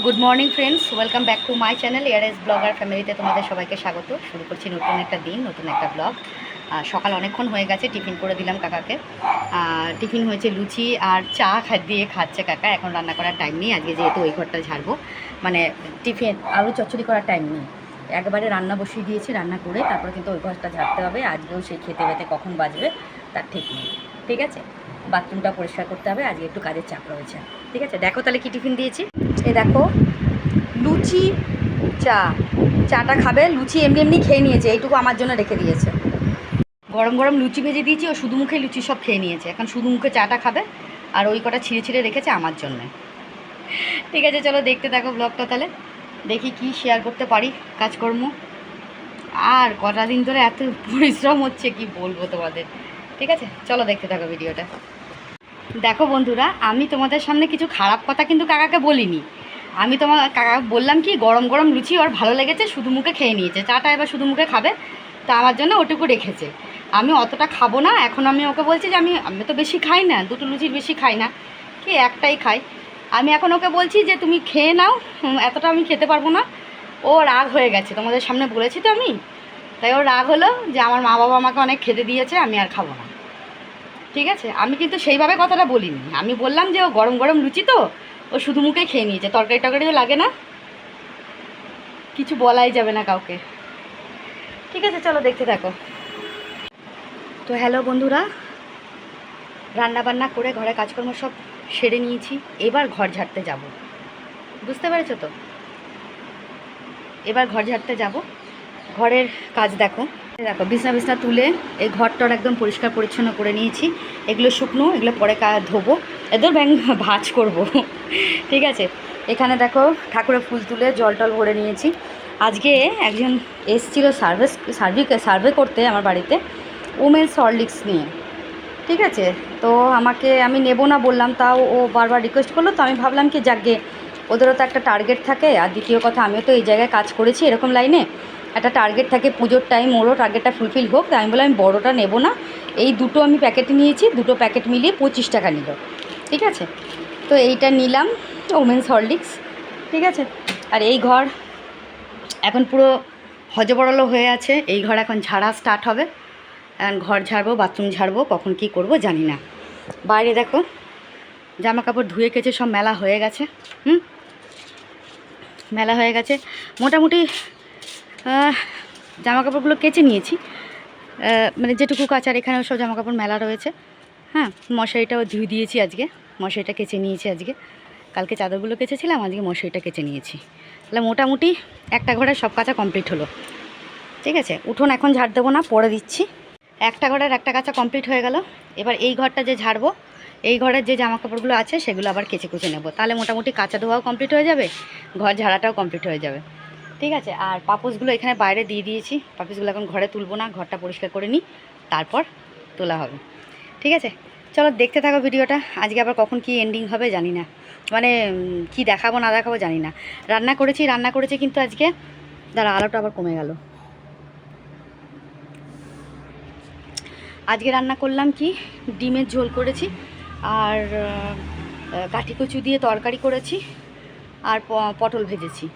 Good morning friends, welcome back to my channel ARS blogger ফ্যামিলিতে তোমাদের সবাইকে স্বাগত। শুরু করছি নতুন একটা দিন, নতুন একটা ব্লগ। সকাল অনেকক্ষণ হয়ে গেছে, টিফিন করে দিলাম কাকাকে। টিফিন হয়েছে লুচি আর চা দিয়ে খাচ্ছে কাকা। এখন রান্না করার টাইম নেই, আজকে যেহেতু ওই ঘরটা ঝাড়বো, মানে টিফিন আলু চচ্চড়ি করার টাইম নেই। একবারে রান্না বসিয়ে দিয়েছি, রান্না করে তারপরে কিন্তু ওই ঘরটা ঝাড়তে হবে। আজকেও সেই খেতে বেতে কখন বাজবে তার ঠিক নেই, ঠিক আছে। বাথরুমটা পরিষ্কার করতে হবে, আজকে একটু কাজের চাপ রয়েছে, ঠিক আছে। দেখো তাহলে কি টিফিন দিয়েছি। এই দেখো, লুচি চাটা খাবে। লুচি এমনি এমনি খেয়ে নিয়েছে, এইটুকু আমার জন্য রেখে দিয়েছে। গরম গরম লুচি ভেজে দিয়েছি, ও শুধু মুখে লুচি সব খেয়ে নিয়েছে। এখন শুধু মুখে চাটা খাবে, আর ওই কটা ছিঁড়ে ছিঁড়ে রেখেছে আমার জন্যে। ঠিক আছে, চলো দেখতে থাকো ব্লগটা। তাহলে দেখি কি শেয়ার করতে পারি কাজকর্ম। আর কটা দিন ধরে এত পরিশ্রম হচ্ছে, কি বলবো তোমাদের। ঠিক আছে, চলো দেখতে থাকো ভিডিওটা। দেখো বন্ধুরা, আমি তোমাদের সামনে কিছু খারাপ কথা কিন্তু কাকাকে বলিনি। আমি তোমার কাকা বললাম কি, গরম গরম লুচি ওর ভালো লেগেছে, শুধু মুখে খেয়ে নিয়েছে। চাটা এবার শুধু মুখে খাবে, তা আমার জন্য ওটুকু রেখেছে। আমি অতটা খাবো না। এখন আমি ওকে বলছি যে আমি তো বেশি খাই না, দুটো লুচির বেশি খাই না, কি একটাই খাই। আমি এখন ওকে বলছি যে তুমি খেয়ে নাও, এতটা আমি খেতে পারবো না। ও রাগ হয়ে গেছে, তোমাদের সামনে বলেছি তো আমি। তাই ওর রাগ হলো যে আমার মা বাবা আমাকে অনেক খেতে দিয়েছে, আমি আর খাবো না। ঠিক আছে, আমি কিন্তু সেইভাবে কথাটা বলিনি। আমি বললাম যে ও গরম গরম লুচি তো, ও শুধু মুখেই খেয়ে নিয়েছে, তরকারি টরকারিও লাগে না, কিছু বলাই যাবে না কাউকে। ঠিক আছে, চলো দেখতে থাকো। তো হ্যালো বন্ধুরা, রান্না বান্না করে ঘরে কাজকর্ম সব সেরে নিয়েছি। এবার ঘর ঝাড়তে যাব, বুঝতে পেরেছো তো। এবার ঘর ঝাড়তে যাব। ঘরের কাজ দেখো, দেখো বিছনা বিছনা তুলে এই ঘরটার একদম পরিষ্কার পরিচ্ছন্ন করে নিয়েছি। এগুলো শুকনো, এগুলো পরে ধোবো, এদের ভাঁজ করব। ঠিক আছে, এখানে দেখো ঠাকুরের ফুল তুলে জল টল ভরে নিয়েছি। আজকে একজন এসেছিলো সার্ভে করতে আমার বাড়িতে, উমেন্স হরলিক্স নিয়ে। ঠিক আছে, তো আমি নেব না বললাম, তাও ও বারবার রিকোয়েস্ট করলো। তো আমি ভাবলাম কি যাকগে, ওদেরও তো একটা টার্গেট থাকে। আর দ্বিতীয় কথা, আমিও তো এই জায়গায় কাজ করেছি এরকম লাইনে, একটা টার্গেট থাকে পুজোর টাইম, ওরও টার্গেটটা ফুলফিল হোক। তাই আমি বললাম আমি বড়োটা নেব না, এই দুটো আমি প্যাকেট নিয়েছি, দুটো প্যাকেট মিলিয়ে 25 টাকা নিল। ঠিক আছে, তো এইটা নিলাম, ওমেন্স হরলিক্স। ঠিক আছে, আর এই ঘর এখন পুরো হজবরল হয়ে আছে। এই ঘর এখন ঝাড়া স্টার্ট হবে। এখন ঘর ঝাড়বো, বাথরুম ঝাড়বো, কখন কি করব জানি না। বাইরে দেখো জামা কাপড় ধুয়ে কেচে সব মেলা হয়ে গেছে। মেলা হয়ে গেছে মোটামুটি। জামা কাপড়গুলো কেচে নিয়েছি, মানে যেটুকু কাচার, এখানেও সব জামা কাপড় মেলা রয়েছে। হ্যাঁ, মশারিটাও ধুয়ে দিয়েছি আজকে, মশারিটা কেচে নিয়েছি আজকে। কালকে চাদরগুলো কেচেছিলাম, আজকে মশারিটা কেচে নিয়েছি। তাহলে মোটামুটি একটা ঘরের সব কাচা কমপ্লিট হলো। ঠিক আছে, উঠোন এখন ঝাড় দেবো না, পরে দিচ্ছি। একটা ঘরের একটা কাচা কমপ্লিট হয়ে গেল। এবার এই ঘরটা যে ঝাড়বো, এই ঘরের যে জামা কাপড়গুলো আছে সেগুলো আবার কেচে কুচে নেবো। তাহলে মোটামুটি কাচা ধোয়াও কমপ্লিট হয়ে যাবে, ঘর ঝাড়াটাও কমপ্লিট হয়ে যাবে। ঠিক আছে, আর পাপোশগুলো এখানে বাইরে দিয়ে দিয়েছি। পাপোশগুলো এখন ঘরে তুলবো না, ঘরটা পরিষ্কার করে নিই, তারপর তোলা হবে। ঠিক আছে, চলো দেখতে থাকো ভিডিওটা। আজকে আবার কখন কি এন্ডিং হবে জানি না, মানে কি দেখাবো না দেখাবো জানি না। রান্না করেছি কিন্তু আজকে, দাঁড়া আলোটা আবার কমে গেল। আজকে রান্না করলাম কি, ডিমের ঝোল করেছি, আর কাঠি কচু দিয়ে তরকারি করেছি, আর পটল ভেজেছি।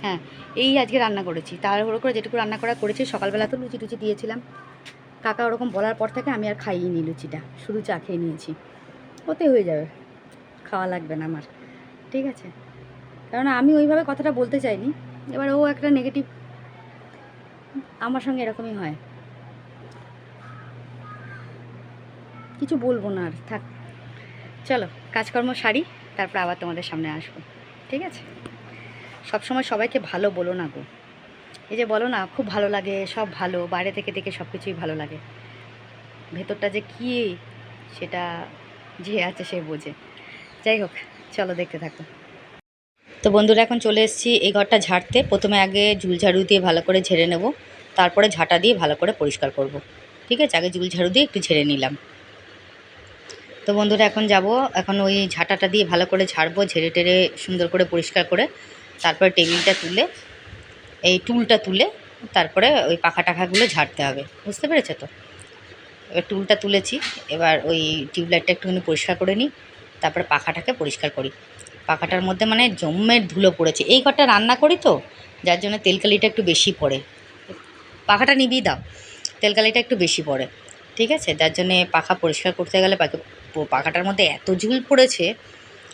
হ্যাঁ, এই আজকে রান্না করেছি। তাড়াহুড়ো করে যেটুকু রান্না করেছি। সকালবেলা তো লুচি টুচি দিয়েছিলাম, কাকা ওরকম বলার পর থেকে আমি আর খাইনি লুচিটা, শুধু চা খেয়ে নিয়েছি। ওতে হয়ে যাবে, খাওয়া লাগবে না আমার। ঠিক আছে, কারণ আমি ওইভাবে কথাটা বলতে চাইনি। এবার ও একটা নেগেটিভ, আমার সঙ্গে এরকমই হয়। কিছু বলবো না আর, থাক। চলো কাজকর্ম সারি, তারপর আবার তোমাদের সামনে আসবো। ঠিক আছে, সবসময় সবাইকে ভালো বলো না গো। এই যে বলো না, খুব ভালো লাগে, সব ভালো, বাইরে থেকে দেখে সব কিছুই ভালো লাগে, ভেতরটা যে কী সেটা যে আছে সে বোঝে। যাই হোক, চলো দেখতে থাকো। তো বন্ধুরা, এখন চলে এসেছি এই ঘরটা ঝাড়তে। প্রথমে আগে ঝুল ঝাড়ু দিয়ে ভালো করে ঝেড়ে নেব, তারপরে ঝাঁটা দিয়ে ভালো করে পরিষ্কার করব। ঠিক আছে, আগে ঝুল ঝাড়ু দিয়ে একটু ঝেড়ে নিলাম। তো বন্ধুরা, এখন ওই ঝাঁটাটা দিয়ে ভালো করে ঝাড়বো, ঝেড়ে টেড়ে সুন্দর করে পরিষ্কার করে, তারপরে টেবিলটা তুলে, এই টুলটা তুলে, তারপরে ওই পাখা টাখাগুলো ঝাড়তে হবে। বুঝতে পেরেছো তো। এবার টুলটা তুলেছি, এবার ওই টিউবলাইটটা একটুখানি পরিষ্কার করে নিই, তারপরে পাখাটাকে পরিষ্কার করি। পাখাটার মধ্যে মানে জম্মের ধুলো পড়েছে। এই ঘরটা রান্না করি তো, যার জন্য তেলকালিটা একটু বেশি পড়ে। পাখাটা নিবিয়ে দাও, তেলকালিটা একটু বেশি পড়ে, ঠিক আছে? যার জন্যে পাখা পরিষ্কার করতে গেলে পাখাটার মধ্যে এত ঝুল পড়েছে,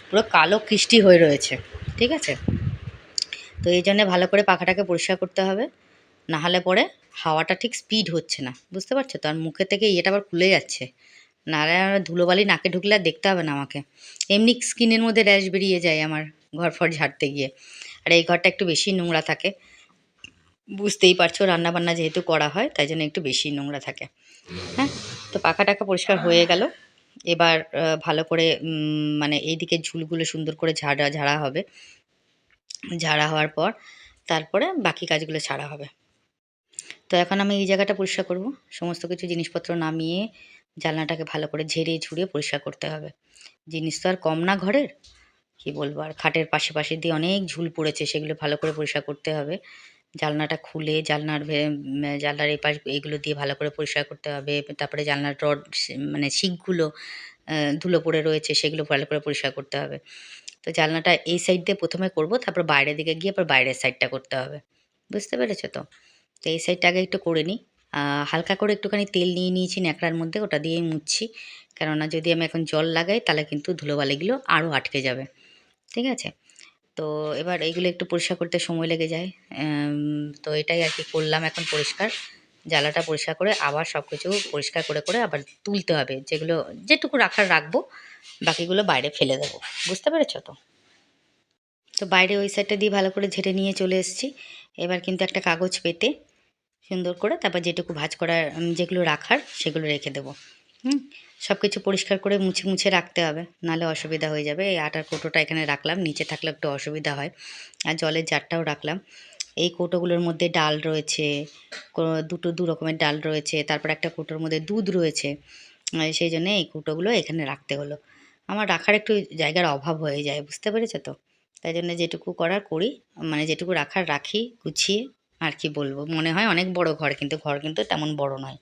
পুরো কালো কৃষ্টি হয়ে রয়েছে, ঠিক আছে? তো এই জন্যে ভালো করে পাখাটাকে পরিষ্কার করতে হবে, নাহলে পরে হাওয়াটা ঠিক স্পিড হচ্ছে না, বুঝতে পারছো তো? আর মুখে থেকে ইয়েটা আবার খুলে যাচ্ছে, নাহলে আর ধুলোবালি নাকে ঢুকলে আর দেখতে হবে না আমাকে। এমনি স্কিনের মধ্যে র্যাশ বেরিয়ে যায় আমার ঘর ফর ঝাড়তে গিয়ে। আর এই ঘরটা একটু বেশি নোংরা থাকে, বুঝতেই পারছো, রান্নাবান্না যেহেতু করা হয় তাই জন্য একটু বেশি নোংরা থাকে। হ্যাঁ, তো পাখা টাকা পরিষ্কার হয়ে গেল। এবার ভালো করে মানে এইদিকে ঝুলগুলো সুন্দর করে ঝাড়া ঝাড়া হবে। ঝাড়া হওয়ার পর তারপরে বাকি কাজগুলো ছাড়া হবে। তো এখন আমি এই জায়গাটা পরিষ্কার করব। সমস্ত কিছু জিনিসপত্র নামিয়ে জানলাটাকে ভালো করে ঝেড়ে ঝুড়ে পরিষ্কার করতে হবে। জিনিস তো আর কম না ঘরের, কি বলবো আর। খাটের পাশে পাশে দিয়ে অনেক ঝুল পড়েছে, সেগুলো ভালো করে পরিষ্কার করতে হবে। জানলাটা খুলে জানলার এই পাশ এগুলো দিয়ে ভালো করে পরিষ্কার করতে হবে। তারপরে জানলার রড মানে শিকগুলো ধুলো পড়ে রয়েছে, সেগুলো ভালো করে পরিষ্কার করতে হবে। তো জানলাটা এই সাইড দিয়ে প্রথমে করব, তারপর বাইরের দিকে গিয়ে আবার বাইরের সাইডটা করতে হবে, বুঝতে পেরেছো তো? তো এই সাইডটা আগে একটু করে নিই। হালকা করে একটুখানি তেল নিয়ে নিয়েছি ন্যাকড়ার মধ্যে, ওটা দিয়েই মুছছি। কেননা যদি আমি এখন জল লাগাই তাহলে কিন্তু ধুলোবালিগুলো আরও আটকে যাবে, ঠিক আছে? তো এবার এইগুলো একটু পরিষ্কার করতে সময় লেগে যায়। তো এটাই আর কি করলাম এখন পরিষ্কার। জ্বালাটা পরিষ্কার করে আবার সব কিছু পরিষ্কার করে করে আবার তুলতে হবে। যেগুলো যেটুকু রাখার রাখবো, বাকিগুলো বাইরে ফেলে দেবো, বুঝতে পেরেছো তো? তো বাইরে ওই সাইডটা দিয়ে ভালো করে ঝেড়ে নিয়ে চলে এসেছি। এবার কিন্তু একটা কাগজ পেতে সুন্দর করে তারপর যেটুকু ভাঁজ করার যেগুলো রাখার সেগুলো রেখে দেবো। সব কিছু পরিষ্কার করে মুছে মুছে রাখতে হবে, নাহলে অসুবিধা হয়ে যাবে। এই আটার কৌটোটা এখানে রাখলাম, নিচে থাকলে একটু অসুবিধা হয়। আর জলের জারটাও রাখলাম। এই কৌটোগুলোর মধ্যে ডাল রয়েছে, দু রকমের ডাল রয়েছে, তারপর একটা কৌটোর মধ্যে দুধ রয়েছে। সেই জন্যে এই কৌটোগুলো এখানে রাখতে হলো। আমার রাখার একটু জায়গার অভাব হয়ে যায়, বুঝতে পেরেছো তো? তাই জন্য যেটুকু করার করি, মানে যেটুকু রাখার রাখি গুছিয়ে। আর কি বলবো, মনে হয় অনেক বড় ঘর, কিন্তু ঘর কিন্তু তেমন বড় নয়।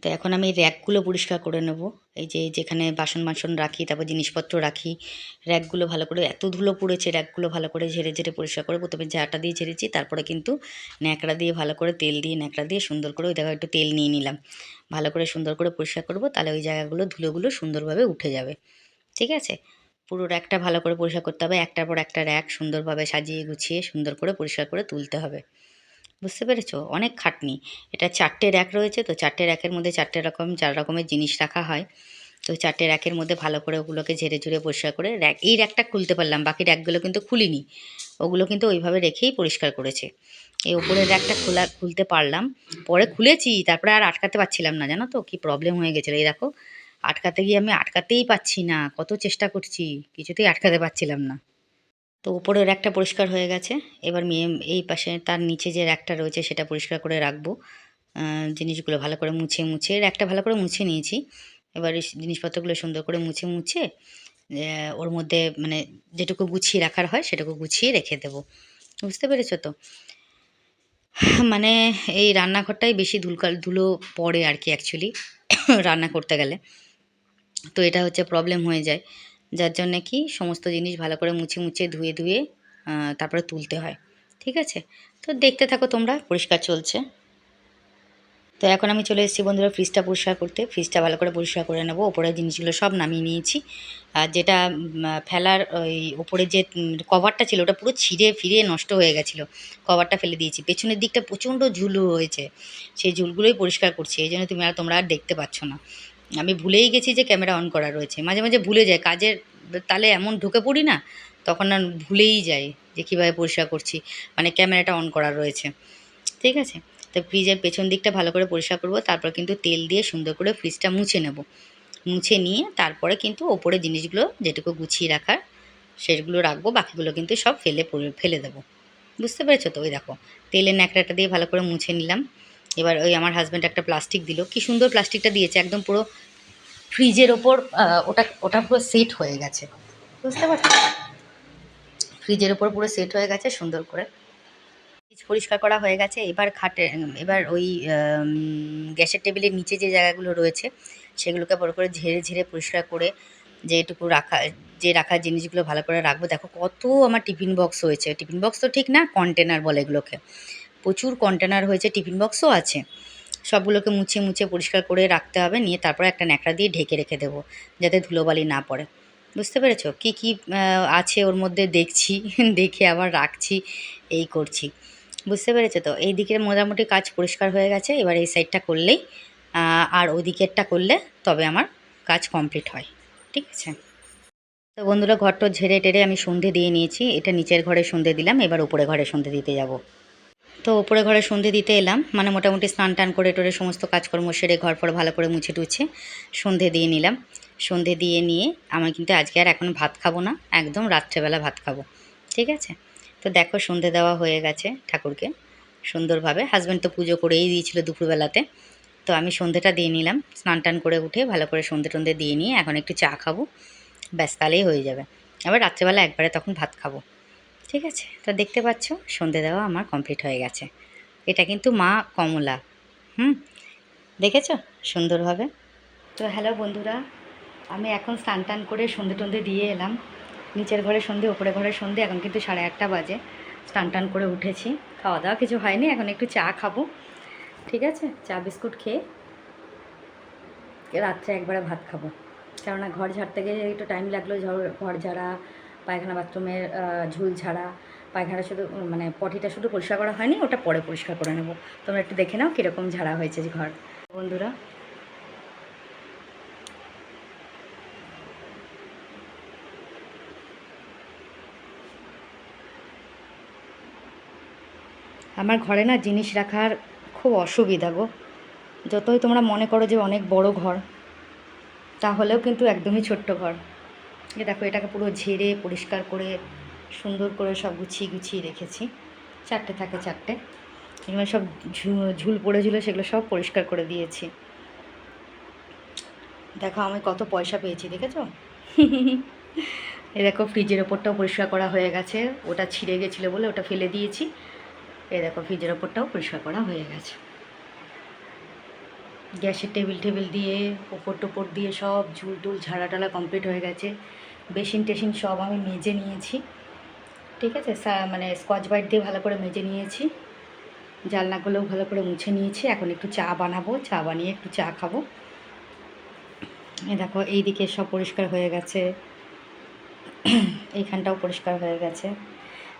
তো এখন আমি র্যাকগুলো পরিষ্কার করে নেব। এই যে যেখানে বাসন মাসন রাখি, তারপর জিনিসপত্র রাখি, র্যাকগুলো ভালো করে, এত ধুলো পড়েছে, র্যাকগুলো ভালো করে ঝেড়ে ঝেড়ে পরিষ্কার করে প্রথমে ঝাঁটা দিয়ে ঝেড়েছি, তারপরে কিন্তু ন্যাকড়া দিয়ে ভালো করে তেল দিয়ে ন্যাকড়া দিয়ে সুন্দর করে ওই জায়গায় একটু তেল নিয়ে নিলাম। ভালো করে সুন্দর করে পরিষ্কার করব, তাহলে ওই জায়গাগুলো ধুলোগুলো সুন্দরভাবে উঠে যাবে, ঠিক আছে? পুরো র্যাকটা ভালো করে পরিষ্কার করতে হবে, একটার পর একটা র্যাক সুন্দরভাবে সাজিয়ে গুছিয়ে সুন্দর করে পরিষ্কার করে তুলতে হবে, বুঝতে পেরেছো? অনেক খাটনি। এটা 4টে র্যাক রয়েছে, তো 4টে র্যাকের মধ্যে 4 রকমের জিনিস রাখা হয়। তো 4টে র্যাকের মধ্যে ভালো করে ওগুলোকে ঝেড়ে ঝুড়ে পরিষ্কার করে এই র্যাকটা খুলতে পারলাম, বাকি র্যাকগুলো কিন্তু খুলিনি। ওগুলো কিন্তু ওইভাবে রেখেই পরিষ্কার করেছে। এই ওপরের র্যাকটা খুলতে পারলাম, পরে খুলেছি, তারপরে আর আটকাতে পারছিলাম না, জানো তো? কি প্রবলেম হয়ে গেছিলো, এই দেখো, আটকাতে গিয়ে আমি আটকাতেই পাচ্ছি না, কত চেষ্টা করছি, কিছুতেই আটকাতে পারছিলাম না। তো উপরের র্যাকটা পরিষ্কার হয়ে গেছে। এবার এই পাশে তার নিচে যে র্যাকটা রয়েছে সেটা পরিষ্কার করে রাখবো। জিনিসগুলো ভালো করে মুছে মুছে র্যাকটা ভালো করে মুছে নিয়েছি। এবার এই জিনিসপত্রগুলো সুন্দর করে মুছে মুছে ওর মধ্যে মানে যেটুকু গুছিয়ে রাখার হয় সেটুকু গুছিয়ে রেখে দেবো, বুঝতে পেরেছো তো? মানে এই রান্নাঘরটাই বেশি ধুলো পড়ে আর কি অ্যাকচুয়ালি রান্না করতে গেলে। তো এটা হচ্ছে প্রবলেম হয়ে যায়, যার জন্যে কি সমস্ত জিনিস ভালো করে মুছে মুছে ধুয়ে ধুয়ে তারপরে তুলতে হয়, ঠিক আছে? তো দেখতে থাকো তোমরা, পরিষ্কার চলছে। তো এখন আমি চলে এসেছি বন্ধুরা ফ্রিজটা পরিষ্কার করতে। ফ্রিজটা ভালো করে পরিষ্কার করে নেবো। ওপরের জিনিসগুলো সব নামিয়ে নিয়েছি। আর যেটা ফেলার ওই ওপরে যে কভারটা ছিল ওটা পুরো ছিঁড়ে ফিরে নষ্ট হয়ে গেছিলো, কভারটা ফেলে দিয়েছি। পেছনের দিকটা প্রচণ্ড ঝুল হয়েছে, সেই ঝুলগুলোই পরিষ্কার করছি, এই জন্য তোমরা আর দেখতে পাচ্ছ না। আমি ভুলেই গেছি যে ক্যামেরা অন করা রয়েছে, মাঝে মাঝে ভুলে যাই, কাজের তালে এমন ঢুকে পড়ি না, তখন না ভুলেই যাই যে কীভাবে পরিষ্কার করছি, মানে ক্যামেরাটা অন করা রয়েছে, ঠিক আছে? তো ফ্রিজের পেছন দিকটা ভালো করে পরিষ্কার করব, তারপর কিন্তু তেল দিয়ে সুন্দর করে ফ্রিজটা মুছে নেব। মুছে নিয়ে তারপরে কিন্তু ওপরে জিনিসগুলো যেটুকু গুছিয়ে রাখার সেগুলো রাখবো, বাকিগুলো কিন্তু সব ফেলে দেবো, বুঝতে পেরেছো তো? ওই দেখো, তেলের ন্যাকড়াটা দিয়ে ভালো করে মুছে নিলাম। এবার ওই আমার হাজব্যান্ড একটা প্লাস্টিক দিল, কি সুন্দর প্লাস্টিকটা দিয়েছে, একদম পুরো ফ্রিজের ওপর ওটা ওটা পুরো সেট হয়ে গেছে, বুঝতে পারছো? ফ্রিজের ওপর পুরো সেট হয়ে গেছে সুন্দর করে। ফ্রিজ পরিষ্কার করা হয়ে গেছে। এবার ওই গ্যাসের টেবিলের নিচে যে জায়গাগুলো রয়েছে সেগুলোকে বড় করে ঝেড়ে ঝেড়ে পরিষ্কার করে যেটুকু রাখা, যে রাখার জিনিসগুলো ভালো করে রাখবো। দেখো কত আমার টিফিন বক্স হয়েছে, টিফিন বক্স তো ঠিক না, কন্টেনার বলে এগুলোকে। প্রচুর কন্টেনার হয়েছে, টিফিন বক্সও আছে। সবগুলোকে মুছে মুছে পরিষ্কার করে রাখতে হবে, নিয়ে তারপরে একটা ন্যাকড়া দিয়ে ঢেকে রেখে দেবো, যাতে ধুলোবালি না পড়ে। বুঝতে পেরেছো? কী কী আছে ওর মধ্যে দেখছি, দেখে আবার রাখছি, এই করছি। বুঝতে পেরেছো তো? এই দিকের মোটামুটি কাজ পরিষ্কার হয়ে গেছে। এবার এই সাইডটা করলেই আর ওই দিকেরটা করলে তবে আমার কাজ কমপ্লিট হয়। ঠিক আছে? তো বন্ধুরা, ঘরটা ঝেড়ে টেরে আমি সন্ধে দিয়ে নিয়েছি। এটা নিচের ঘরে সন্ধে দিলাম, এবার উপরে ঘরে সন্ধে দিতে যাব। তো ওপরে ঘরে সন্ধে দিতে এলাম, মানে মোটামুটি স্নান টান করে টোরে সমস্ত কাজকর্ম সেরে ঘর ফর ভালো করে মুছে টুছে সন্ধে দিয়ে নিলাম। সন্ধে দিয়ে নিয়ে আমি কিন্তু আজকে আর এখন ভাত খাবো না, একদম রাত্রেবেলা ভাত খাবো। ঠিক আছে? তো দেখো সন্ধে দেওয়া হয়ে গেছে ঠাকুরকে সুন্দরভাবে। হাজব্যান্ড তো পুজো করেই দিয়েছিল দুপুরবেলাতে। তো আমি সন্ধেটা দিয়ে নিলাম, স্নান টান করে উঠে ভালো করে সন্ধে টন্ধে দিয়ে নিয়ে এখন একটু চা খাবো, ব্যাস তাহলেই হয়ে যাবে। আবার রাত্রেবেলা একবারে তখন ভাত খাবো। ঠিক আছে? তো দেখতে পাচ্ছ সন্ধে দেওয়া আমার কমপ্লিট হয়ে গেছে। এটা কিন্তু মা কমলা। হুম, দেখেছো সুন্দরভাবে? তো হ্যালো বন্ধুরা, আমি এখন স্নান টান করে সন্ধে টন্ধে দিয়ে এলাম। নিচের ঘরে সন্ধে, ওপরে ঘরে সন্ধে। এখন কিন্তু 8:30 বাজে। স্নান টান করে উঠেছি, খাওয়া দাওয়া কিছু হয়নি, এখন একটু চা খাবো। ঠিক আছে? চা বিস্কুট খেয়ে রাত্রে একবারে ভাত খাবো। কেননা ঘর ঝাড়তে গিয়ে একটু টাইম লাগলো, ঘর ঝাড়া, পায়খানা বাথরুমের ঝুল ঝাড়া, পায়খানা শুধু মানে পটিটা শুধু পরিষ্কার করা হয়নি, ওটা পরে পরিষ্কার করে নেবো। তোমরা একটু দেখে নাও কীরকম ঝাড়া হয়েছে যে ঘর। বন্ধুরা, আমার ঘরে না জিনিস রাখার খুব অসুবিধা গো। যতই তোমরা মনে করো যে অনেক বড় ঘর, তাহলেও কিন্তু একদমই ছোট্ট ঘর। এ দেখো, এটাকে পুরো ঝেড়ে পরিষ্কার করে সুন্দর করে সব গুছিয়ে গুছিয়ে রেখেছি। 4টে থাকে 4টে, এগুলো সব ঝুল পড়েছিল, সেগুলো সব পরিষ্কার করে দিয়েছি। দেখো আমি কত পয়সা পেয়েছি, দেখেছো? এই দেখো ফ্রিজের ওপরটাও পরিষ্কার করা হয়ে গেছে, ওটা ছিঁড়ে গেছিলো বলে ওটা ফেলে দিয়েছি। এই দেখো ফ্রিজের ওপরটাও পরিষ্কার করা হয়ে গেছে। গ্যাসের টেবিল টেবিল দিয়ে ওপর টোপর দিয়ে সব ঝুল টুল ঝাড়া টালা কমপ্লিট হয়ে গেছে। বেসিন টেসিন সব আমি মেজে নিয়েছি। ঠিক আছে? মানে স্কচ ব্রাইট দিয়ে ভালো করে মেজে নিয়েছি। জানলাগুলোও ভালো করে মুছে নিয়েছি। এখন একটু চা বানাবো, চা বানিয়ে একটু চা খাবো। এই দেখো এইদিকে সব পরিষ্কার হয়ে গেছে, এইখানটাও পরিষ্কার হয়ে গেছে।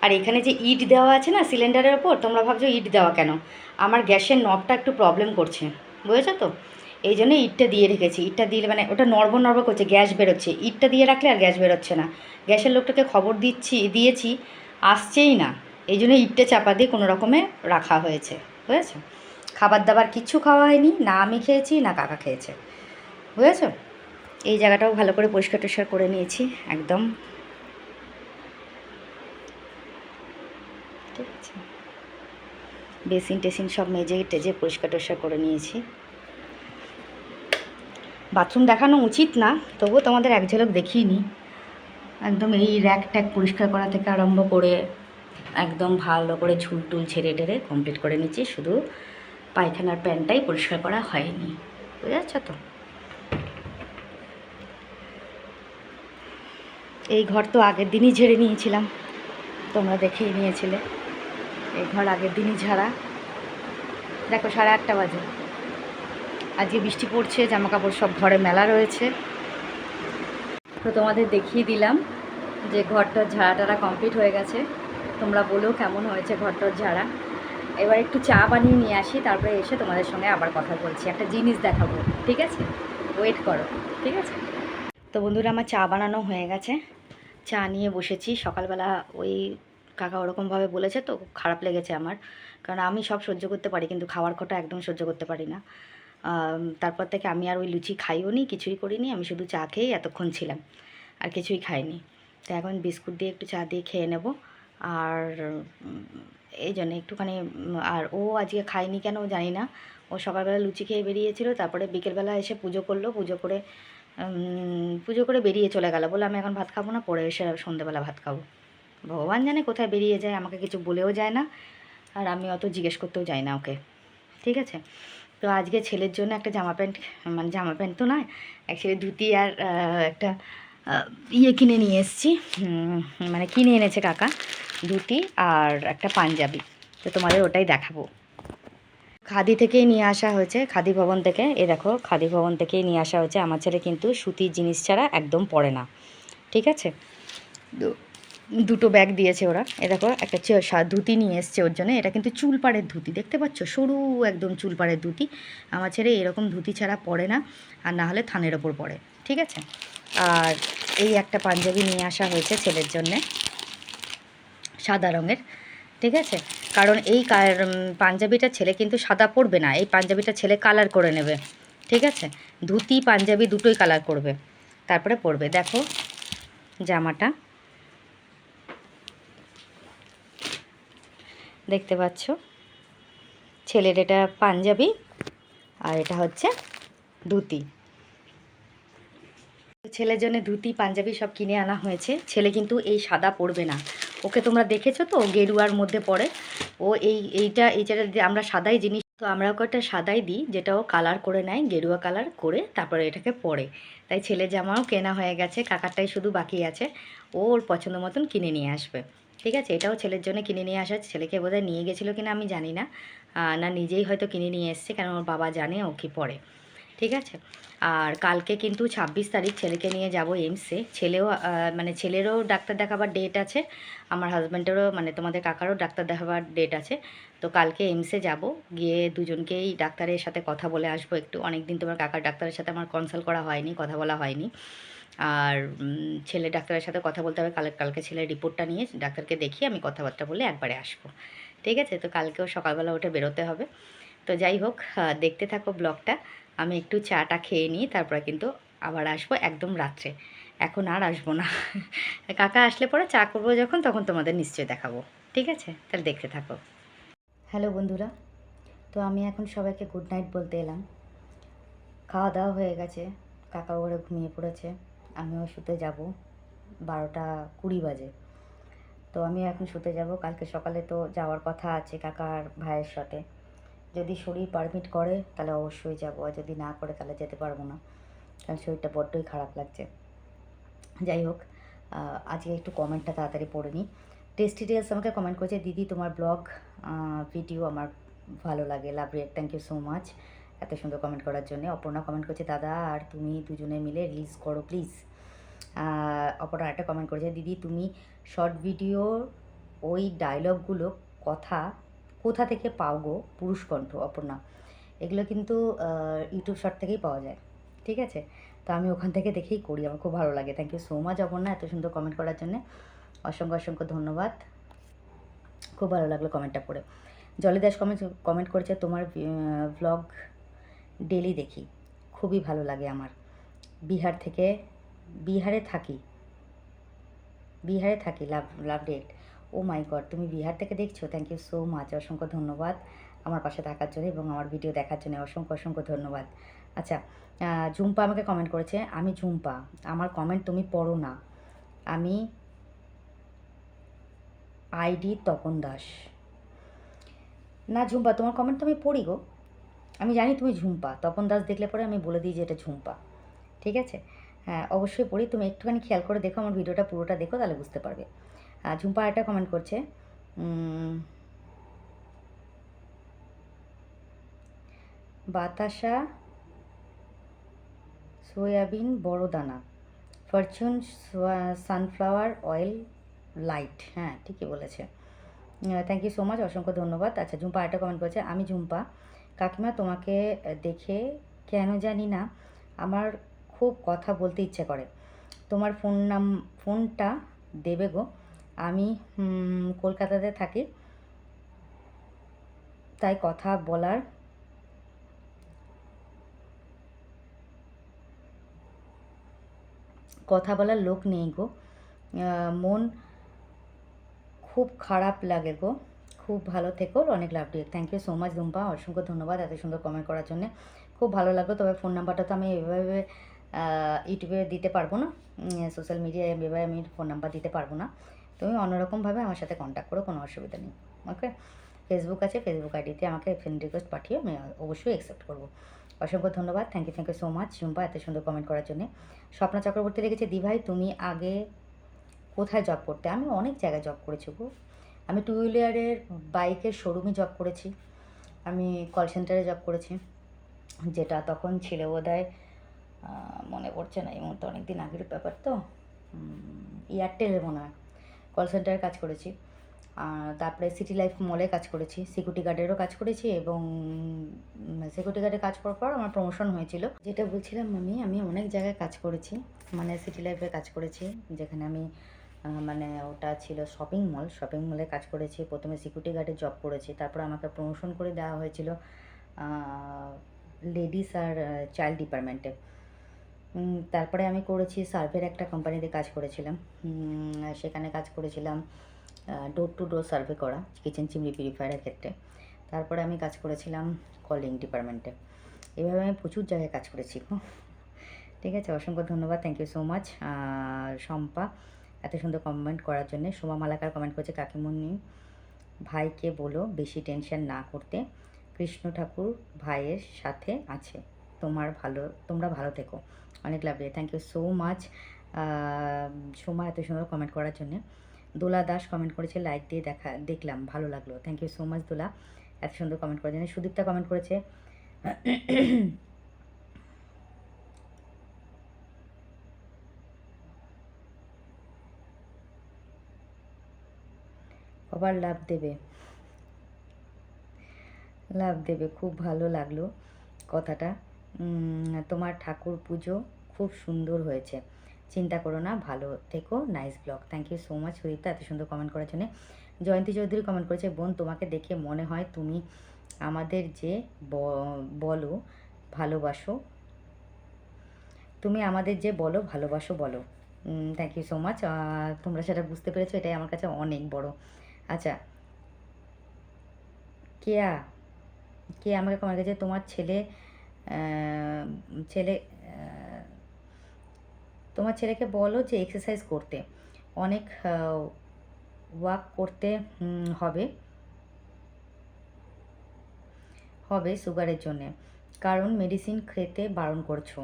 আর এখানে যে ইট দেওয়া আছে না সিলিন্ডারের ওপর, তোমরা ভাবছো ইট দেওয়া কেন? আমার গ্যাসের নবটা একটু প্রবলেম করছে, বুঝেছো তো? এই জন্য ইটটা দিয়ে রেখেছি। ইটটা দিলে মানে ওটা নড়বড় নড়বড় করছে, গ্যাস বেরোচ্ছে। ইটটা দিয়ে রাখলে আর গ্যাস বেরোচ্ছে না। গ্যাসের লোকটাকে খবর দিয়েছি, আসছেই না। এই জন্য ইটটা চাপা দিয়ে কোনো রকমে রাখা হয়েছে, বুঝেছো? খাবার দাবার কিচ্ছু খাওয়া হয়নি, না আমি খেয়েছি না কাকা খেয়েছে, বুঝেছো? এই জায়গাটাও ভালো করে পরিষ্কার টরিষ্কার করে নিয়েছি একদম। ঠিক আছে? বেসিন টেসিন সব মেজে টেজে পরিষ্কার টরিষ্কার করে নিয়েছি। বাথরুম দেখানো উচিত না, তবুও তোমাদের এক ঝলক দেখিয়ে নিই। একদম এই র্যাক ট্যাক পরিষ্কার করা থেকে আরম্ভ করে একদম ভালো করে ঝুল টুল ছেড়ে টেরে কমপ্লিট করে নিচ্ছি। শুধু পায়খানার প্যান্টটাই পরিষ্কার করা হয়নি, বুঝতে পারছো তো? এই ঘর তো আগের দিনই ঝেড়ে নিয়েছিলাম, তোমরা দেখেই নিয়েছিলে। এই ঘর আগের দিনই ঝাড়া। দেখো 8:30 বাজে, আজকে বৃষ্টি পড়ছে, জামা কাপড় সব ঘরে মেলা রয়েছে। তো তোমাদের দেখিয়ে দিলাম যে ঘরটার ঝাড়া টাড়া কমপ্লিট হয়ে গেছে। তোমরা বলো কেমন হয়েছে ঘরটার ঝাড়া। এবার একটু চা বানিয়ে নিয়ে আসি, তারপরে এসে তোমাদের সঙ্গে আবার কথা বলছি, একটা জিনিস দেখাবো। ঠিক আছে? ওয়েট করো। ঠিক আছে? তো বন্ধুরা, আমার চা বানানো হয়ে গেছে, চা নিয়ে বসেছি। সকালবেলা ওই কাকা ওরকমভাবে বলেছে তো খুব খারাপ লেগেছে আমার, কারণ আমি সব সহ্য করতে পারি কিন্তু খাওয়ার খটা একদম সহ্য করতে পারি না। তারপর থেকে আমি আর ওই লুচি খাইও নি, কিছুই করিনি, আমি শুধু চা খেয়েই এতক্ষণ ছিলাম, আর কিছুই খাইনি। তো এখন বিস্কুট দিয়ে একটু চা দিয়ে খেয়ে নেব। আর এই জন্য একটুখানি, আর ও আজকে খায়নি কেন জানি না। ও সকালবেলা লুচি খেয়ে বেরিয়েছিল, তারপরে বিকেলবেলা এসে পুজো করলো, পুজো করে বেরিয়ে চলে গেল, বলে আমি এখন ভাত খাবো না, পরে এসে সন্ধ্যেবেলা ভাত খাবো। ভগবান জানে কোথায় বেরিয়ে যায়, আমাকে কিছু বলেও যায় না, আর আমি অত জিজ্ঞেস করতেও যাই না ওকে। ঠিক আছে? তো আজকে ছেলের জন্য একটা জামা প্যান্ট, মানে জামা প্যান্ট তো নয়, অ্যাকচুয়ালি ধুতি আর একটা ইয়ে কিনে নিয়ে এসেছি, মানে কিনে এনেছে কাকা, ধুতি আর একটা পাঞ্জাবি। তো তোমাদের ওটাই দেখাবো। খাদি থেকেই নিয়ে আসা হয়েছে, খাদি ভবন থেকে। এ দেখো, খাদি ভবন থেকেই নিয়ে আসা হয়েছে। আমার ছেলে কিন্তু সুতির জিনিস ছাড়া একদম পরে না, ঠিক আছে। দুটো ব্যাগ দিয়েছে ওরা। এ দেখো, একটা ধুতি নিয়ে এসছে ওর জন্য। এটা কিন্তু চুলপাড়ের ধুতি, দেখতে পাচ্ছ, সরু একদম চুলপাড়ের ধুতি। আমার ছেলে এরকম ধুতি ছাড়া পরে না, আর না হলে থানের ওপর পরে, ঠিক আছে। আর এই একটা পাঞ্জাবি নিয়ে আসা হয়েছে ছেলের জন্যে, সাদা রঙের, ঠিক আছে। কারণ এই পাঞ্জাবিটা ছেলে কিন্তু সাদা পরবে না, এই পাঞ্জাবিটা ছেলে কালার করে নেবে, ঠিক আছে। ধুতি পাঞ্জাবি দুটোই কালার করবে, তারপরে পরবে। দেখো জামাটা, দেখতে পাচ্ছ, ছেলের এটা পাঞ্জাবি আর এটা হচ্ছে ধুতি। ছেলের জন্য ধুতি পাঞ্জাবি সব কিনে আনা হয়েছে। ছেলে কিন্তু এই সাদা পরবে না, ওকে তোমরা দেখেছো তো, গেরুয়ার মধ্যে পড়ে ও। এইটা আমরা সাদাই জিনিস, তো আমরা ওকে একটা সাদাই দিই, যেটা ও কালার করে নেয়, গেরুয়া কালার করে, তারপরে এটাকে পরে। তাই ছেলের জামাও কেনা হয়ে গেছে, কাকারটাই শুধু বাকি আছে। ও ওর পছন্দ মতন কিনে নিয়ে আসবে, ঠিক আছে। এটাও ছেলের জন্য কিনে নিয়ে আসা। ছেলেকে বোধহয় নিয়ে গেছিলো কিনা আমি জানি না, না নিজেই হয়তো কিনে নিয়ে এসছে, কারণ ওর বাবা জানে ও কি পরে, ঠিক আছে। আর কালকে কিন্তু 26 তারিখ ছেলেকে নিয়ে যাব এইমসে। ছেলেও মানে ছেলেরও ডাক্তার দেখাবার ডেট আছে, আমার হাজব্যান্ডেরও মানে তোমাদের কাকারও ডাক্তার দেখাবার ডেট আছে। তো কালকে এইমসে যাব, গিয়ে দুজনকেই ডাক্তারের সাথে কথা বলে আসবো একটু। অনেক দিন তোমার কাকার ডাক্তারের সাথে আমার কনসাল্ট করা হয়নি, কথা বলা হয়নি। আর ছেলে ডাক্তারের সাথে কথা বলতে হবে। কালকে ছেলের রিপোর্টটা নিয়ে ডাক্তারকে দেখিয়ে আমি কথাবার্তা বলে একবারে আসবো, ঠিক আছে। তো কালকেও সকালবেলা উঠে বেরোতে হবে। তো যাই হোক, দেখতে থাকো ব্লগটা। আমি একটু চাটা খেয়ে নিই, তারপরে কিন্তু আবার আসবো একদম রাত্রে। এখন আর আসবো না কাকা আসলে পরে চা করবো যখন, তখন তোমাদের নিশ্চয়ই দেখাবো, ঠিক আছে। তাহলে দেখতে থাকো। হ্যালো বন্ধুরা, তো আমি এখন সবাইকে গুড নাইট বলতে এলাম। খাওয়া দাওয়া হয়ে গেছে, কাকা ঘরে ঘুমিয়ে পড়েছে, আমিও শুতে যাব। 12:20 বাজে। তো আমি এখন শুতে যাব। কালকে সকালে তো যাওয়ার কথা আছে কাকার ভাইয়ের সাথে। যদি শরীর পারমিট করে তাহলে অবশ্যই যাবো, আর যদি না করে তাহলে যেতে পারবো না, কারণ শরীরটা বড্ডই খারাপ লাগছে। যাই হোক, আজকে একটু কমেন্টটা তাড়াতাড়ি পড়ে নিই। টেস্টি টেলস আমাকে কমেন্ট করেছে, দিদি তোমার ব্লগ ভিডিও আমার ভালো লাগে, love react, thank you so much এত সুন্দর কমেন্ট করার জন্য। অপর্ণা কমেন্ট করছে, দাদা আর তুমি দুজনে মিলে রিলস করো প্লিজ। অপর্ণা একটা কমেন্ট করেছে, দিদি তুমি শর্ট ভিডিও ওই ডায়লগগুলো কোথা থেকে পাও গো, পুরুষ কণ্ঠ। অপর্ণা, এগুলো কিন্তু ইউটিউব শর্ট থেকেই পাওয়া যায়, ঠিক আছে। তো আমি ওখান থেকে দেখেই করি, আমার খুব ভালো লাগে। Thank you so much Aparna এত সুন্দর কমেন্ট করার জন্য, অসংখ্য অসংখ্য ধন্যবাদ। খুব ভালো লাগলো কমেন্টটা পড়ে। জলি দাস কমেন্ট করেছে, তোমার ব্লগ ডেলি দেখি, খুবই ভালো লাগে আমার। বিহারে থাকি, লাভ ডেট। ও মাই গড, তুমি বিহার থেকে দেখছো, থ্যাংক ইউ সো মাচ, অসংখ্য ধন্যবাদ আমার পাশে থাকার জন্য এবং আমার ভিডিও দেখার জন্য, অসংখ্য অসংখ্য ধন্যবাদ। আচ্ছা, ঝুম্পা আমাকে কমেন্ট করেছে, আমি ঝুম্পা, আমার কমেন্ট তুমি পড়ো না, আমি আইডি তপন দাস। না ঝুম্পা, তোমার কমেন্ট তো আমি পড়ি গো, আমি জানি তুমি ঝুম্পা। তপন দাস দেখলে পরে আমি বলে দিই যে এটা ঝুম্পা, ঠিক আছে। হ্যাঁ অবশ্যই পড়ি, তুমি একটুখানি খেয়াল করে দেখো, আমার ভিডিওটা পুরোটা দেখো, তাহলে বুঝতে পারবে। ঝুম্পা একটা কমেন্ট করছে, বাতাসা সয়াবিন বড় দানা, ফরচুন সানফ্লাওয়ার অয়েল লাইট। হ্যাঁ ঠিকই বলেছে, থ্যাংক ইউ সো মাচ, অসংখ্য ধন্যবাদ। আচ্ছা, ঝুম্পা একটা কমেন্ট করেছে, আমি ঝুম্পা কাকিমা, তোমাকে দেখে কেন জানি না আমার খুব কথা বলতে ইচ্ছে করে, তোমার ফোনটা দেবে গো, আমি কলকাতাতে থাকি, তাই কথা বলার লোক নেই গো, মন খুব খারাপ লাগে গো, খুব ভালো থেকো, অনেক লাভ দিয়ে। Thank you so much Jhumpa, অসংখ্য ধন্যবাদ এত সুন্দর কমেন্ট করার জন্য, খুব ভালো লাগলো। তবে ফোন নাম্বারটা তো আমি এভাবে ইউটিউবে দিতে পারবো না, সোশ্যাল মিডিয়ায় এভাবে আমি ফোন নাম্বার দিতে পারবো না, তুমি অন্যরকমভাবে আমার সাথে কন্ট্যাক্ট করো, কোনো অসুবিধা নেই। ওকে, ফেসবুক আছে, ফেসবুক আইডিতে আমাকে ফ্রেন্ড রিকোয়েস্ট পাঠিয়ে আমি অবশ্যই অ্যাকসেপ্ট করবো। অসংখ্য ধন্যবাদ। Thank you so much Jhumpa এত সুন্দর কমেন্ট করার জন্যে। স্বপ্না চক্রবর্তী লিখেছে, দি ভাই তুমি আগে কোথায় জব করতে? আমি অনেক জায়গায় জব করেছি গো। আমি টু হুইলারের বাইকের শোরুমে জব করেছি, আমি কল সেন্টারে জব করেছি, যেটা তখন ছিল বোধহয় মনে পড়ছে না এই মুহূর্তে, অনেক দিন আগের ব্যাপার তো, এয়ারটেলের মনে হয় কল সেন্টারে কাজ করেছি। তারপরে সিটি লাইফ মলে কাজ করেছি, সিকিউরিটি গার্ডেরও কাজ করেছি, এবং সিকিউরিটি গার্ডে কাজ করার পর আমার প্রমোশন হয়েছিল। যেটা বলছিলাম আমি অনেক জায়গায় কাজ করেছি, মানে সিটি লাইফে কাজ করেছি, যেখানে আমি মানে ওটা ছিল শপিং মলে কাজ করেছি। প্রথমে সিকিউরিটি গার্ডে জব করেছি, তারপর আমাকে প্রমোশন করে দেওয়া হয়েছিল লেডিস আর চাইল্ড ডিপার্টমেন্টে। তারপরে আমি করেছি সার্ভের একটা কোম্পানিতে কাজ করেছিলাম, সেখানে কাজ করেছিলাম ডোর টু ডোর সার্ভে করা কিচেন চিমনি পিউরিফায়ারের ক্ষেত্রে। তারপরে আমি কাজ করেছিলাম কলিং ডিপার্টমেন্টে। এভাবে আমি প্রচুর জায়গায় কাজ করেছি। ঠিক আছে, অসংখ্য ধন্যবাদ, thank you so much Shampa এত সুন্দর কমেন্ট করার জন্য। সোমা মালাকার কমেন্ট করেছে, কাকিমুনি ভাইকে বলো বেশি টেনশন না করতে, কৃষ্ণ ঠাকুর ভাইয়ের সাথে আছে, তোমরা ভালো থেকো, অনেক লাভ দিয়ে। Thank you so much Soma এত সুন্দর কমেন্ট করার জন্য। দোলা দাস কমেন্ট করেছে, লাইক দিয়ে দেখলাম, ভালো লাগলো। Thank you so much Dola এত সুন্দর কমেন্ট করার জন্য। সুদীপ্তা কমেন্ট করেছে, আবার লাভ দেবে, খুব ভালো লাগলো কথাটা। তোমার ঠাকুর পুজো খুব সুন্দর হয়েছে, চিন্তা করো না, ভালো থেকো, nice blog. Thank you so much Sudipta এত সুন্দর কমেন্ট করার জন্য। জয়ন্তী চৌধুরী কমেন্ট করেছে, বোন তোমাকে দেখে মনে হয় তুমি আমাদের যে বলো ভালোবাসো, বলো। থ্যাংক ইউ সো মাচ, তোমরা সেটা বুঝতে পেরেছো, এটাই আমার কাছে অনেক বড়। আচ্ছা, কেয়া আমাকে কমেন্ট করেছে, তোমার ছেলেকে বলো যে এক্সারসাইজ করতে, অনেক ওয়াক করতে হবে সুগারের জন্যে, কারণ মেডিসিন খেতে বারণ করছো,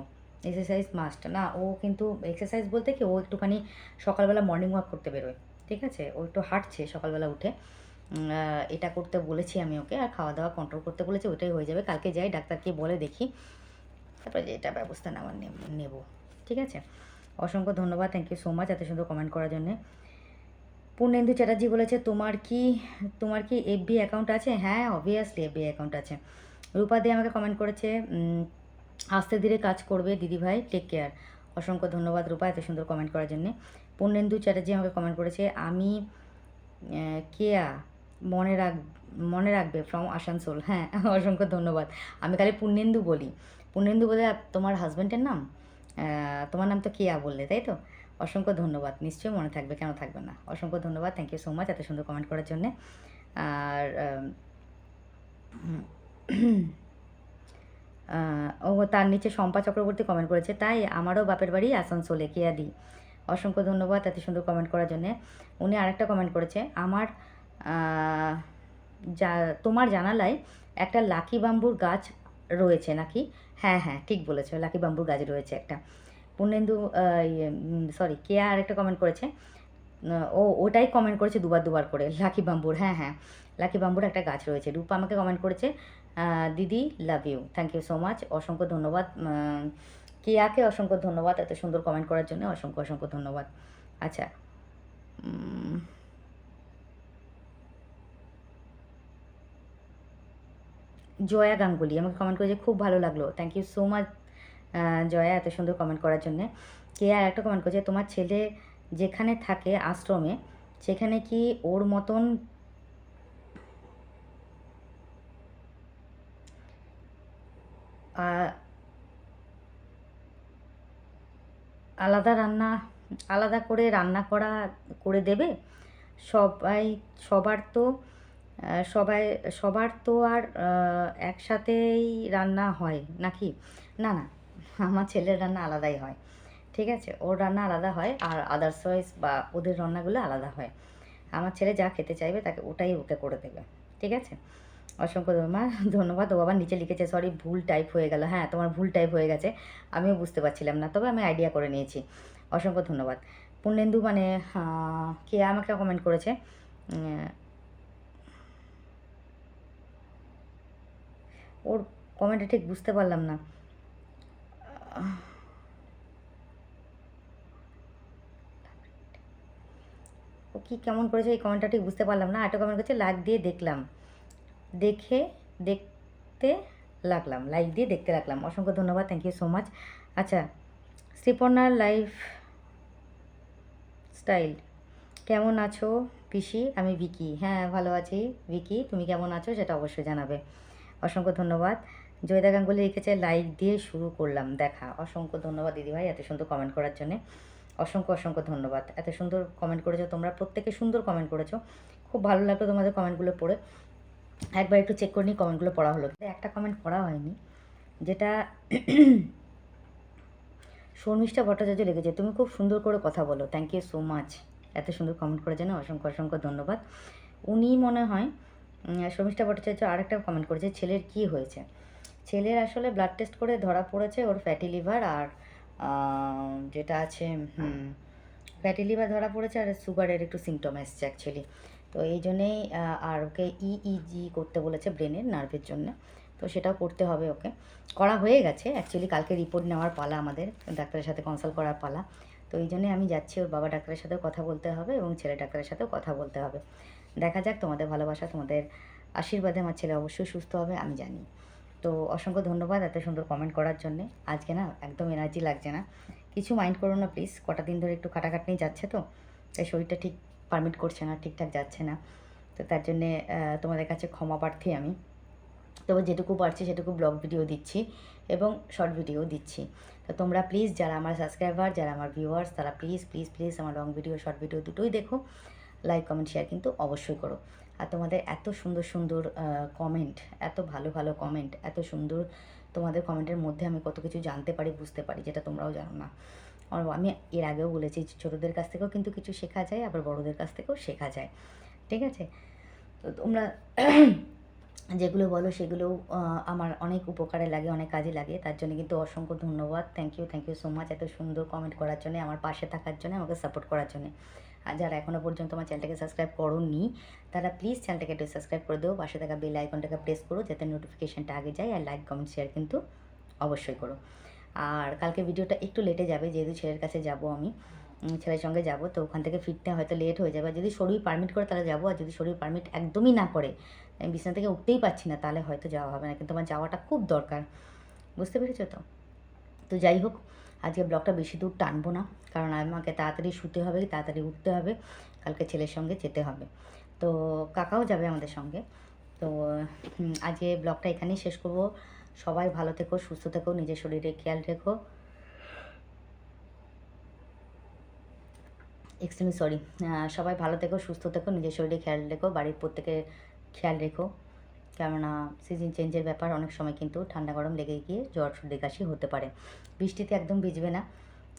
এক্সারসাইজ মাস্ট। না, ও কিন্তু এক্সারসাইজ বলতে কি, ও একটুখানি সকালবেলা মর্নিং ওয়াক করতে বেরোয়, ঠিক আছে, ও একটু হাঁটছে সকালবেলা উঠে, এটা করতে বলেছি আমি ওকে, আর খাওয়া দাওয়া কন্ট্রোল করতে বলেছি, ওটাই হয়ে যাবে। কালকে যাই ডাক্তারকে বলে দেখি, তারপরে এটা ব্যবস্থা নেব। ঠিক আছে, অসংখ্য ধন্যবাদ, থ্যাংক ইউ সো মাচ এত সুন্দর কমেন্ট করার জন্যে। পূর্ণেন্দু চ্যাটার্জি বলেছে, তোমার কি এফবি অ্যাকাউন্ট আছে? হ্যাঁ, অবভিয়াসলি এফবি অ্যাকাউন্ট আছে। রূপা দিয়ে আমাকে কমেন্ট করেছে, আস্তে ধীরে কাজ করবে দিদিভাই, টেক কেয়ার। অসংখ্য ধন্যবাদ রূপা এত সুন্দর কমেন্ট করার জন্যে। পূর্ণেন্দু চ্যাটার্জি আমাকে কমেন্ট করেছে, আমি কেয়া মনে রাখবে ফ্রম আসানসোল। হ্যাঁ, অসংখ্য ধন্যবাদ। আমি খালি পূর্ণেন্দু বলি, পূর্ণেন্দু বলে তোমার হাজব্যান্ডের নাম, তোমার নাম তো কেয়া বললে, তাই তো? অসংখ্য ধন্যবাদ, নিশ্চয়ই মনে থাকবে, কেন থাকবে না। অসংখ্য ধন্যবাদ, থ্যাংক ইউ সো মাচ এত সুন্দর কমেন্ট করার জন্যে। আর ও তার নিচে শম্পা চক্রবর্তী কমেন্ট করেছে, তাই আমারও বাপের বাড়ি আসানসোলে, কেয়া দি। অসংখ্য ধন্যবাদ এত সুন্দর কমেন্ট করার জন্যে। উনি আরেকটা কমেন্ট করেছে, তোমার জানালায় একটা লাকি বাম্বুর গাছ রয়েছে নাকি? হ্যাঁ, ঠিক বলেছো, লাকি বাম্বুর গাছ রয়েছে একটা। পূর্ণেন্দু কেয়া আরেকটা কমেন্ট করেছে, ওটাই কমেন্ট করেছে দুবার করে, লাকি বাম্বুর। হ্যাঁ, লাকি বাম্বুর একটা গাছ রয়েছে। রূপা আমাকে কমেন্ট করেছে, দিদি love you, thank you so much, অসংখ্য ধন্যবাদ। কেয়াকে অসংখ্য ধন্যবাদ এত সুন্দর কমেন্ট করার জন্য, অসংখ্য ধন্যবাদ। আচ্ছা, জয়া গাঙ্গুলি আমাকে কমেন্ট করেছে, খুব ভালো লাগলো, thank you so much Joya এত সুন্দর কমেন্ট করার জন্যে। কে আর একটা কমেন্ট করেছে, তোমার ছেলে যেখানে থাকে আশ্রমে, সেখানে কি ওর মতন আলাদা করে রান্না করে দেবে? সবার তো আর একসাথেই রান্না হয় নাকি? না, আমার ছেলের রান্না আলাদাই হয়, ঠিক আছে, ওর রান্না আলাদা হয়, আর আদার্সওয়াইজ বা ওদের রান্নাগুলো আলাদা হয়। আমার ছেলে যা খেতে চাইবে তাকে ওটাই ওকে করে দেবে, ঠিক আছে। অসংখ্য ধন্যবাদ। ও আবার নিচে লিখেছে সরি ভুল টাইপ হয়ে গেল। হ্যাঁ, তোমার ভুল টাইপ হয়ে গেছে, আমিও বুঝতে পারছিলাম না, তবে আমি আইডিয়া করে নিয়েছি। অসংখ্য ধন্যবাদ। পূর্ণেন্দু মানে কে আমাকে কমেন্ট করেছে, ওর কমেন্টটা ঠিক বুঝতে পারলাম না। ও কি কেমন করেছে এই কমেন্টটা ঠিক বুঝতে পারলাম না। একটা কমেন্ট করেছে লাইক দিয়ে দেখলাম, দেখতে লাগলাম, লাইক দিয়ে দেখতে লাগলাম। অসংখ্য ধন্যবাদ, থ্যাংক ইউ সো মাচ। আচ্ছা, শ্রীপর্ণার লাইফ স্টাইল, কেমন আছো পিসি? আমি ভিকি। হ্যাঁ, ভালো আছি ভিকি, তুমি কেমন আছো সেটা অবশ্যই জানাবে। অসংখ্য ধন্যবাদ। জয়দা গাঙ্গুলি লিখেছে লাইক দিয়ে শুরু করলাম দেখা। অসংখ্য ধন্যবাদ দিদিভাই এত সুন্দর কমেন্ট করার জন্যে। অসংখ্য ধন্যবাদ, এত সুন্দর কমেন্ট করেছো তোমরা, প্রত্যেকে সুন্দর কমেন্ট করেছো, খুব ভালো লাগলো তোমাদের কমেন্টগুলো পড়ে। একবার একটু চেক করে নিই কমেন্টগুলো পড়া হলো, একটা কমেন্ট পড়া হয়নি, যেটা শর্মিষ্ঠা ভট্টাচার্য লিখেছে তুমি খুব সুন্দর করে কথা বলো। থ্যাংক ইউ সো মাচ, এত সুন্দর কমেন্ট করার জন্য অসংখ্য ধন্যবাদ। উনি মনে হয় শর্মিষ্ঠা ভট্টাচার্য আরেকটা কমেন্ট করেছে ছেলের কি হয়েছে। ছেলের আসলে ব্লাড টেস্ট করে ধরা পড়েছে ওর ফ্যাটি লিভার আর যেটা আছে ফ্যাটি লিভার ধরা পড়েছে, আর সুগারের একটু সিমটম এসছে অ্যাকচুয়ালি। তো এই জন্যেই আর ওকে ইইজি করতে বলেছে ব্রেনের নার্ভের জন্য, তো সেটাও করতে হবে ওকে, করা হয়ে গেছে অ্যাকচুয়ালি। কালকে রিপোর্ট নেওয়ার পালা, আমাদের ডাক্তারের সাথে কনসাল্ট করার পালা। তো এই জন্যে আমি যাচ্ছি, ওর বাবা ডাক্তারের সাথেও কথা বলতে হবে এবং ছেলে ডাক্তারের সাথেও কথা বলতে হবে। দেখা যাক, তোমাদের ভালোবাসা তোমাদের আশীর্বাদে আমার ছেলে অবশ্যই সুস্থ হবে আমি জানি। তো অসংখ্য ধন্যবাদ এত সুন্দর কমেন্ট করার জন্যে। আজকে না একদম এনার্জি লাগছে না, কিছু মাইন্ড করো না প্লিজ, কটা দিন ধরে একটু খাটাখাটনি যাচ্ছে, তো তাই শরীরটা ঠিক পারমিট করছে না, ঠিকঠাক যাচ্ছে না। তো তার জন্যে তোমাদের কাছে ক্ষমা প্রার্থী আমি। তবে যেটুকু পারছি সেটুকু ব্লগ ভিডিও দিচ্ছি এবং শর্ট ভিডিও দিচ্ছি। তো তোমরা প্লিজ যারা আমার সাবস্ক্রাইবার, যারা আমার ভিউয়ার্স, তারা প্লিজ আমার লং ভিডিও শর্ট ভিডিও দুটোই দেখো, লাইক কমেন্ট শেয়ার কিন্তু অবশ্যই করো। আর তোমাদের এত সুন্দর কমেন্ট, এত ভালো কমেন্ট, এত সুন্দর তোমাদের কমেন্টের মধ্যে আমি কত কিছু জানতে পারি, বুঝতে পারি, যেটা তোমরাও জানো না। আমি এর আগেও বলেছি ছোটোদের কাছ থেকেও কিন্তু কিছু শেখা যায়, আবার বড়োদের কাছ থেকেও শেখা যায়, ঠিক আছে? তো তোমরা যেগুলো বলো সেগুলোও আমার অনেক উপকারে লাগে, অনেক কাজে লাগে, তার জন্য কিন্তু অসংখ্য ধন্যবাদ। থ্যাংক ইউ সো মাচ এত সুন্দর কমেন্ট করার জন্য, আমার পাশে থাকার জন্য, আমাকে সাপোর্ট করার জন্য। আর যারা এখনও পর্যন্ত আমার চ্যানেলটাকে সাবস্ক্রাইব করোনি তারা প্লিজ চ্যানেলটাকে একটু সাবস্ক্রাইব করে দেবো, পাশে থাকা বেল আইকনটাকে প্রেস করো যাতে নোটিফিকেশানটা আগে যায়, আর লাইক কমেন্ট শেয়ার কিন্তু অবশ্যই করো। আর কালকে ভিডিওটা একটু লেটে যাবে, যেহেতু ছেলের কাছে যাব আমি, ছেলের সঙ্গে যাব, তো ওখান থেকে ফিরতে হয়তো লেট হয়ে যাবে। যদি শরীর পারমিট করে তাহলে যাবো, আর যদি শরীর পারমিট একদমই না করে, আমি বিছানা থেকে উঠতেই পারছি না, তাহলে হয়তো যাওয়া হবে না, কিন্তু আমার যাওয়াটা খুব দরকার, বুঝতে পেরেছো তো? তো যাই হোক, আজকে ব্লগটা বেশি দূর টানবো না, কারণ আমাকে তাড়াতাড়ি শুতে হবে, তাড়াতাড়ি উঠতে হবে, কালকে ছেলের সঙ্গে যেতে হবে, তো কাকাও যাবে আমাদের সঙ্গে। তো আজকে ব্লগটা এখানেই শেষ করব। সবাই ভালো থেকো, সুস্থ থেকো, নিজের শরীরে খেয়াল রেখো। এক্সট্রিমলি সরি, সবাই ভালো থেকো, সুস্থ থেকো, নিজের শরীরে খেয়াল রেখো, বাড়ির প্রত্যেকের খেয়াল রেখো, কেননা সিজন চেঞ্জের ব্যাপার, অনেক সময় কিন্তু ঠান্ডা গরম লেগে গিয়ে জ্বর সর্দি কাশি হতে পারে। বৃষ্টিতে একদম ভিজবে না,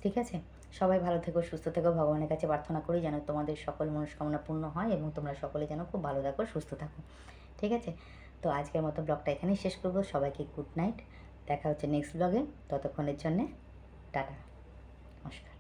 ঠিক আছে? সবাই ভালো থেকো, সুস্থ থেকো, ভগবানের কাছে প্রার্থনা করি যেন তোমাদের সকল মনস্কামনা পূর্ণ হয় এবং তোমরা সকলে যেন খুব ভালো থাকো, সুস্থ থাকো, ঠিক আছে? তো আজকের মতো ব্লগটা এখানেই শেষ করবো। সবাইকে গুড নাইট, দেখা হচ্ছে নেক্সট ব্লগে, ততক্ষণের জন্যে টাটা, নমস্কার।